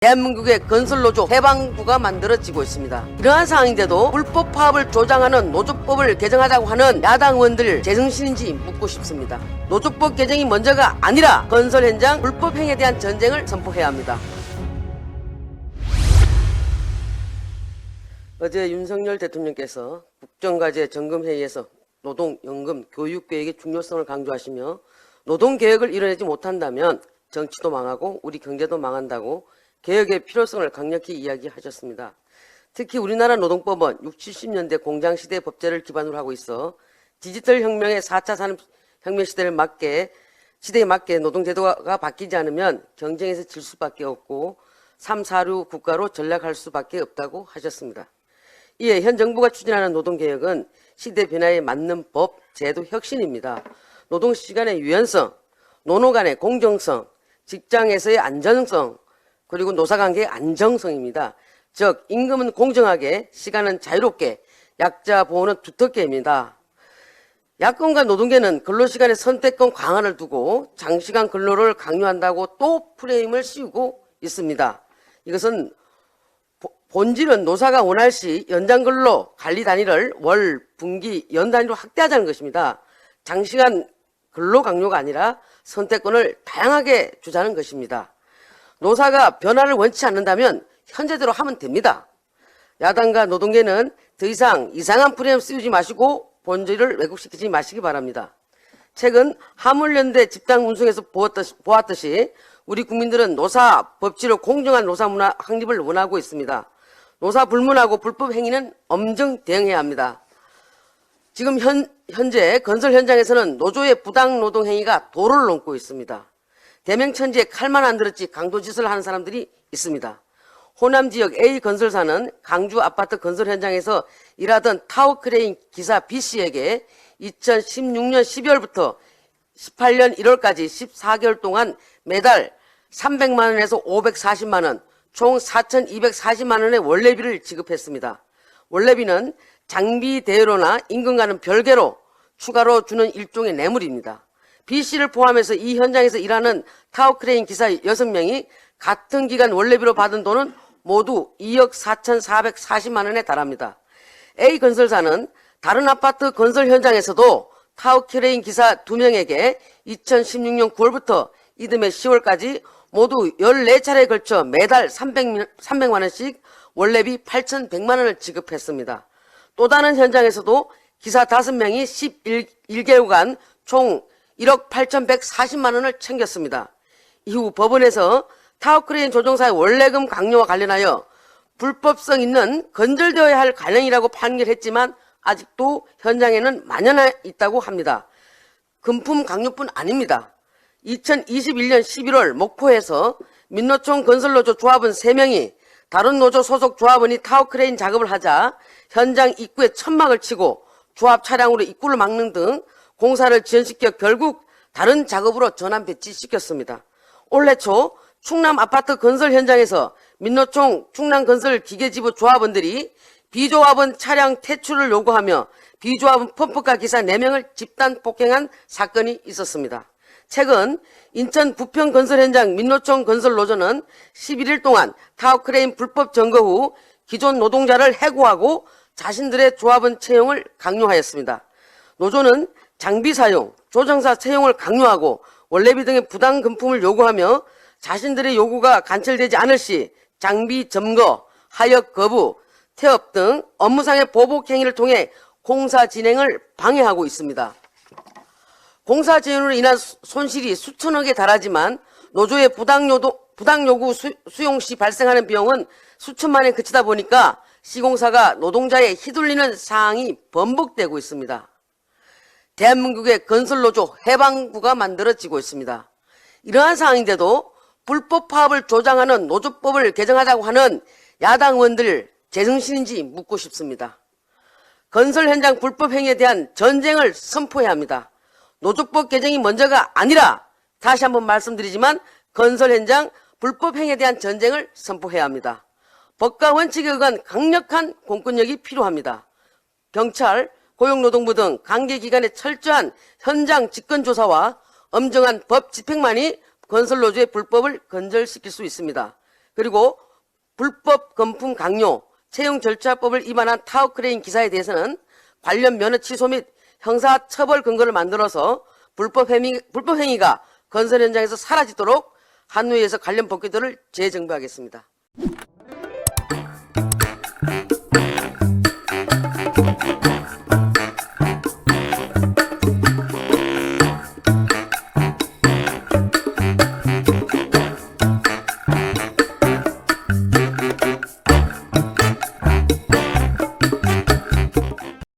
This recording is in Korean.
대한민국의 건설노조 해방부가 만들어지고 있습니다. 이러한 상황인데도 불법 파업을 조장하는 노조법을 개정하자고 하는 야당 의원들 제정신인지 묻고 싶습니다. 노조법 개정이 먼저가 아니라 건설 현장 불법 행위에 대한 전쟁을 선포해야 합니다. 어제 윤석열 대통령께서 국정과제 점검회의에서 노동연금 교육계획의 중요성을 강조하시며 노동개혁을 이뤄내지 못한다면 정치도 망하고 우리 경제도 망한다고 개혁의 필요성을 강력히 이야기하셨습니다. 특히 우리나라 노동법은 60, 70년대 공장시대 법제를 기반으로 하고 있어 디지털 혁명의 4차 산업혁명 시대에 맞게 노동제도가 바뀌지 않으면 경쟁에서 질 수밖에 없고 3, 4류 국가로 전락할 수밖에 없다고 하셨습니다. 이에 현 정부가 추진하는 노동개혁은 시대 변화에 맞는 법, 제도 혁신입니다. 노동시간의 유연성, 노노 간의 공정성, 직장에서의 안전성, 그리고 노사관계의 안정성입니다. 즉 임금은 공정하게, 시간은 자유롭게, 약자 보호는 두텁게입니다. 야권과 노동계는 근로시간의 선택권 강화를 두고 장시간 근로를 강요한다고 또 프레임을 씌우고 있습니다. 이것은 본질은 노사가 원할 시 연장근로 관리 단위를 월, 분기, 연 단위로 확대하자는 것입니다. 장시간 근로 강요가 아니라 선택권을 다양하게 주자는 것입니다. 노사가 변화를 원치 않는다면 현재대로 하면 됩니다. 야당과 노동계는 더 이상 이상한 프레임 씌우지 마시고 본질을 왜곡시키지 마시기 바랍니다. 최근 화물연대 집단 운송에서 보았듯이 우리 국민들은 노사 법치로 공정한 노사 문화 확립을 원하고 있습니다. 노사 불문하고 불법 행위는 엄정 대응해야 합니다. 지금 현재 건설 현장에서는 노조의 부당 노동 행위가 도를 넘고 있습니다. 대명천지에 칼만 안 들었지 강도짓을 하는 사람들이 있습니다. 호남 지역 A 건설사는 강주 아파트 건설 현장에서 일하던 타워크레인 기사 B씨에게 2016년 12월부터 18년 1월까지 14개월 동안 매달 300만 원에서 540만 원, 총 4,240만 원의 원래비를 지급했습니다. 원래비는 장비 대여료나 임금과는 별개로 추가로 주는 일종의 뇌물입니다. B씨를 포함해서 이 현장에서 일하는 타워크레인 기사 6명이 같은 기간 원래비로 받은 돈은 모두 2억 4,440만 원에 달합니다. A 건설사는 다른 아파트 건설 현장에서도 타워크레인 기사 2명에게 2016년 9월부터 이듬해 10월까지 모두 14차례에 걸쳐 매달 300만 원씩 원래비 8,100만 원을 지급했습니다. 또 다른 현장에서도 기사 5명이 11개월간 총 1억 8,140만 원을 챙겼습니다. 이후 법원에서 타워크레인 조종사의 원래금 강요와 관련하여 불법성 있는 건절되어야 할 관행이라고 판결했지만 아직도 현장에는 만연해 있다고 합니다. 금품 강요뿐 아닙니다. 2021년 11월 목포에서 민노총 건설노조 조합원 3명이 다른 노조 소속 조합원이 타워크레인 작업을 하자 현장 입구에 천막을 치고 조합 차량으로 입구를 막는 등 공사를 지연시켜 결국 다른 작업으로 전환 배치시켰습니다. 올해 초 충남 아파트 건설 현장에서 민노총 충남건설 기계지부 조합원들이 비조합원 차량 퇴출을 요구하며 비조합원 펌프카 기사 4명을 집단 폭행한 사건이 있었습니다. 최근 인천 부평 건설 현장 민노총 건설노조는 11일 동안 타워크레인 불법 점거 후 기존 노동자를 해고하고 자신들의 조합원 채용을 강요하였습니다. 노조는 장비 사용, 조정사 채용을 강요하고 원래비 등의 부당 금품을 요구하며 자신들의 요구가 관철되지 않을 시 장비 점거, 하역 거부, 태업 등 업무상의 보복 행위를 통해 공사 진행을 방해하고 있습니다. 공사 지연으로 인한 손실이 수천억에 달하지만 노조의 부당 요구 수용 시 발생하는 비용은 수천만에 그치다 보니까 시공사가 노동자에 휘둘리는 상황이 번복되고 있습니다. 대한민국의 건설노조 해방부가 만들어지고 있습니다. 이러한 상황인데도 불법 파업을 조장하는 노조법을 개정하자고 하는 야당 의원들 제정신인지 묻고 싶습니다. 건설 현장 불법 행위에 대한 전쟁을 선포해야 합니다. 노조법 개정이 먼저가 아니라 다시 한번 말씀드리지만 건설 현장 불법 행위에 대한 전쟁을 선포해야 합니다. 법과 원칙에 의한 강력한 공권력이 필요합니다. 경찰, 고용노동부 등 관계기관의 철저한 현장 직권조사와 엄정한 법 집행만이 건설노조의 불법을 건절시킬 수 있습니다. 그리고 불법 건품 강요, 채용 절차법을 위반한 타워크레인 기사에 대해서는 관련 면허 취소 및 형사 처벌 근거를 만들어서 불법 행위가 건설 현장에서 사라지도록 한우회에서 관련 법규들을 재정비하겠습니다.